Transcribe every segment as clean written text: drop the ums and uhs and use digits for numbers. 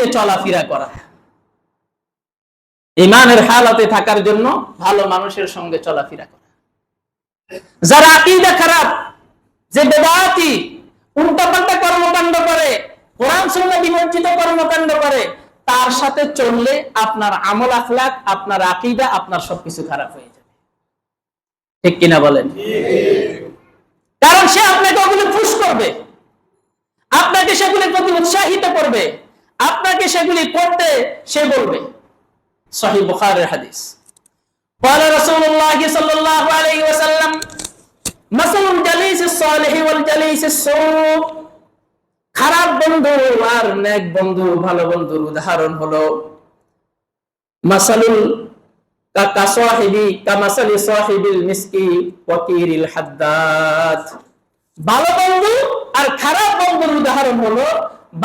সঙ্গে চলাফেরা করা। ঈমানের হালাতে থাকার জন্য ভালো মানুষের সঙ্গে চলাফেরা করা। যারা আকীদা খারাপ, যে বেদাতি, উল্টাপাল্টা কর্মকাণ্ড করে, কোরআন সুন্নাহ বিবর্জিত কর্মকাণ্ড করে, তার সাথে চললে আপনার আমল আখলাক, আপনার আকীদা, আপনার সবকিছু খারাপ হয়ে যাবে। ঠিক কিনা বলেন? কারণ সে আপনাকে ওগুলো পুশ করবে, আপনাকে সেগুলির প্রতি উৎসাহিত করবে, আপনাকে সেগুলি করতে সে বলবে। সহিহ বুখারীর হাদিস, قال رسول الله صلى الله عليه وسلم مثل الجليس الصالح والجليس السوء। খারাপ বন্ধু আর নেক বন্ধু, ভালো বন্ধুর উদাহরণ হলো মাসালুল কাসাহিবি কামাসালি সাহিবিল মিসকি ওয়াকিরিল হাদ্দাদ। ভালো বন্ধু আর খারাপ বন্ধুর উদাহরণ হলো,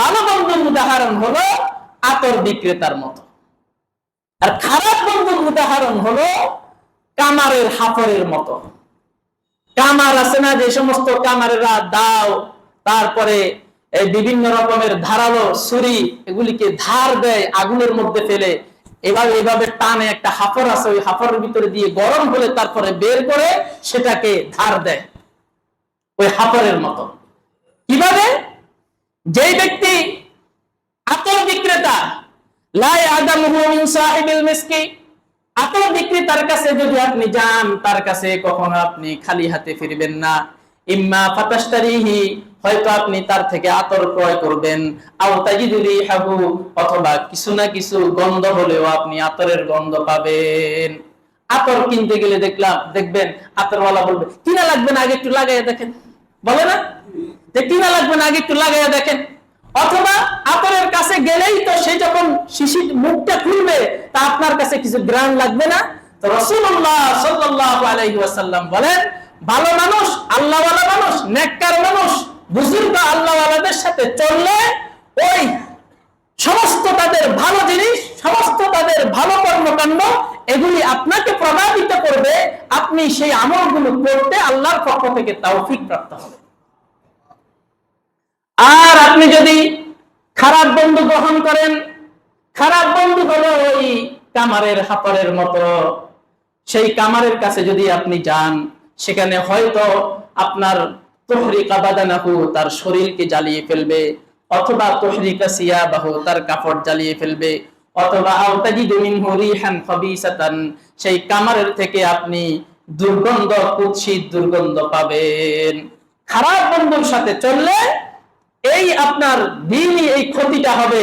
ভালো বন্ধুর উদাহরণ হলো আতর বিক্রেতার মতো, আর খারাপ বন্ধুর উদাহরণ হলো কামারের হাফরের মতো। কামার আছে না, যে সমস্ত কামারেরা দাও, তারপরে এই বিভিন্ন রকমের ধারালো ছুরি, এগুলিকে ধার দেয় আগুনের মধ্যে ফেলে, এভাবে টানে, একটা হাফর আছে, ওই হাফরের ভিতরে দিয়ে গরম হলে তারপরে বের করে সেটাকে ধার দেয়, ওই হাফরের মতো। কিভাবে? যে ব্যক্তি আতর বিক্রেতা, লা ইয়াদামুহু মিন সাহিবিল মিসকি, আতর বিক্রেতার কাছে যদি আপনি যান, তার কাছে কখনো আপনি খালি হাতে ফিরবেন না। ইম্মা ফাতাশতারিহি, হয়তো আপনি তার থেকে আতর ক্রয় করবেন, আও তাজিদু রিহাহু, অথবা কিছু না কিছু গন্ধ হলেও আপনি আতরের গন্ধ পাবেন। আতর কিনতে গেলে দেখবেন আতরওয়ালা বলবে কিনা লাগবে না, আগে একটু লাগাইয়া দেখেন, বলে না যে কিনা লাগবে না, আগে একটু লাগাইয়া দেখেন। অথবা আতরের কাছে গেলেই তো সে যখন শিশির মুখটা খুলবে, তা আপনার কাছে কিছু গ্রাম লাগবে না? তো রাসূলুল্লাহ সাল্লাল্লাহু আলাইহি ওয়াসাল্লাম বলেন, ভালো মানুষ, আল্লাহওয়ালা মানুষ, নেককার মানুষ, বুজুর্গ আল্লাহওয়ালাদের সাথে চললে ওই সমস্ত তাদের ভালো জিনিস, সমস্ত তাদের ভালো কর্মকাণ্ড, এগুলি আপনাকে প্রভাবিত করবে, আপনি সেই আমলগুলো করতে আল্লাহর পক্ষ থেকে তৌফিক প্রাপ্ত হবে। আর আপনি যদি খারাপ বন্ধু গ্রহণ করেন, খারাপ বন্ধু হলো ওই কামারের হাফরের মতো, সেই কামারের কাছে যদি আপনি যান, সেখানে হয়তো আপনার তুহরিকা বাদানাহু, তার শরীরকে জ্বালিয়ে ফেলবে, অথবা তুহরিকা সিয়াবাহু, তার কাপড় জ্বালিয়ে ফেলবে, অথবা আও তাজিদু মিনহু রিহান খাবিসাতান, সেই কামারের থেকে আপনি দুর্গন্ধ, কুৎসিত দুর্গন্ধ পাবেন। খারাপ বন্ধুর সাথে চললে এই আপনার দ্বীনি এই ক্ষতিটা হবে,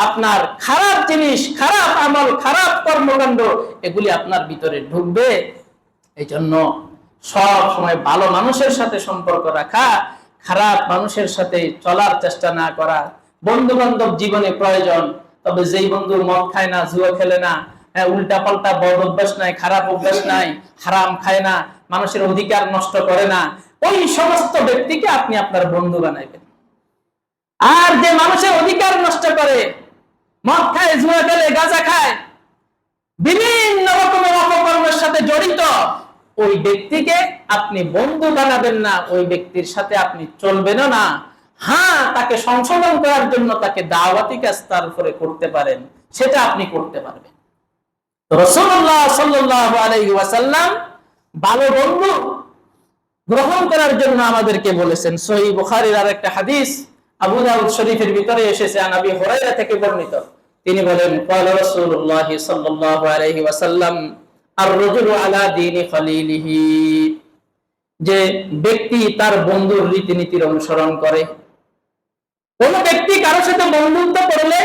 আপনার খারাপ জিনিস, খারাপ আমল, খারাপ কর্মকাণ্ড, এগুলি আপনার ভিতরে ঢুকবে। এই জন্য সব সময় ভালো মানুষের সাথে সম্পর্ক রাখা, খারাপ মানুষের সাথে চলার চেষ্টা না করা। বন্ধু বান্ধব জীবনে প্রয়োজন, তবে যেই বন্ধু মদ খায় না, জুয়া খেলে না, উল্টা পাল্টা বদ অভ্যাস নাই, খারাপ অভ্যাস নাই, হারাম খায় না, মানুষের অধিকার নষ্ট করে না, ওই সমস্ত ব্যক্তিকে আপনি আপনার বন্ধু বানাইবেন। আর যে মানুষের অধিকার নষ্ট করে, মদ খায়, জুয়া খেলে, গাঁজা খায়, বিভিন্ন রকমের অপকর্মের সাথে জড়িত, ওই ব্যক্তিকে আপনি বন্ধু বানাবেন না, ওই ব্যক্তির সাথে আপনি চলবেনও না। হ্যাঁ, তাকে সংশোধন করার জন্য তাকে দাওয়াতি কাজ তার উপরে করতে পারেন, সেটা আপনি করতে পারবেন। রাসূলুল্লাহ সাল্লাল্লাহু আলাইহি ওয়াসাল্লাম ভালো বন্ধু গ্রহণ করার জন্য আমাদেরকে বলেছেন। সহিহ বুখারীর আরেকটা হাদিস আবু দাউদ শরীফের ভিতরে এসেছে, আন আবি হুরায়রা থেকে বর্ণিত। তিনি বলেন, ক্বালা রাসূলুল্লাহ সাল্লাল্লাহু আলাইহি ওয়াসাল্লাম আর-রাজুলু আলা দীনি খলিলিহি, যে ব্যক্তি তার বন্ধুর রীতিনীতির অনুসরণ করে। কোন ব্যক্তি কারো সাথে বন্ধুত্ব করলে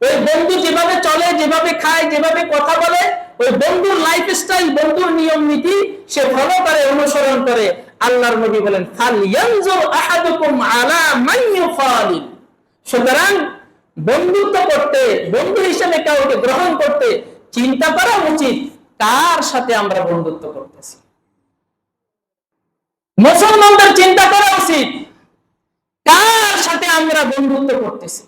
ওই বন্ধু যেভাবে চলে, যেভাবে খায়, যেভাবে কথা বলে, ওই বন্ধুর লাইফস্টাইল, বন্ধুর নিয়ম নীতি সে ফলো করে, অনুসরণ করে। আল্লাহর নবী বলেন, ফালইয়ানজুর আহাদুকুম আলা মান ইউখালিল, সুতরাং বন্ধুত্ব করতে, বন্ধু হিসেবে কাউকে গ্রহণ করতে চিন্তা করা উচিত কার সাথে আমরা বন্ধুত্ব করতেছি। মুসলমানদের চিন্তা করা উচিত কার সাথে আমরা বন্ধুত্ব করতেছি।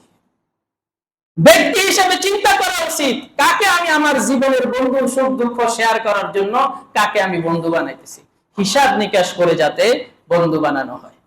ব্যক্তি হিসেবে চিন্তা করা উচিত কাকে আমি আমার জীবনের বন্ধু, সুখ দুঃখ শেয়ার করার জন্য কাকে আমি বন্ধু বানাইতেছি। হিসাব নিকাশ করে যাতে বন্ধু বানানো হয়।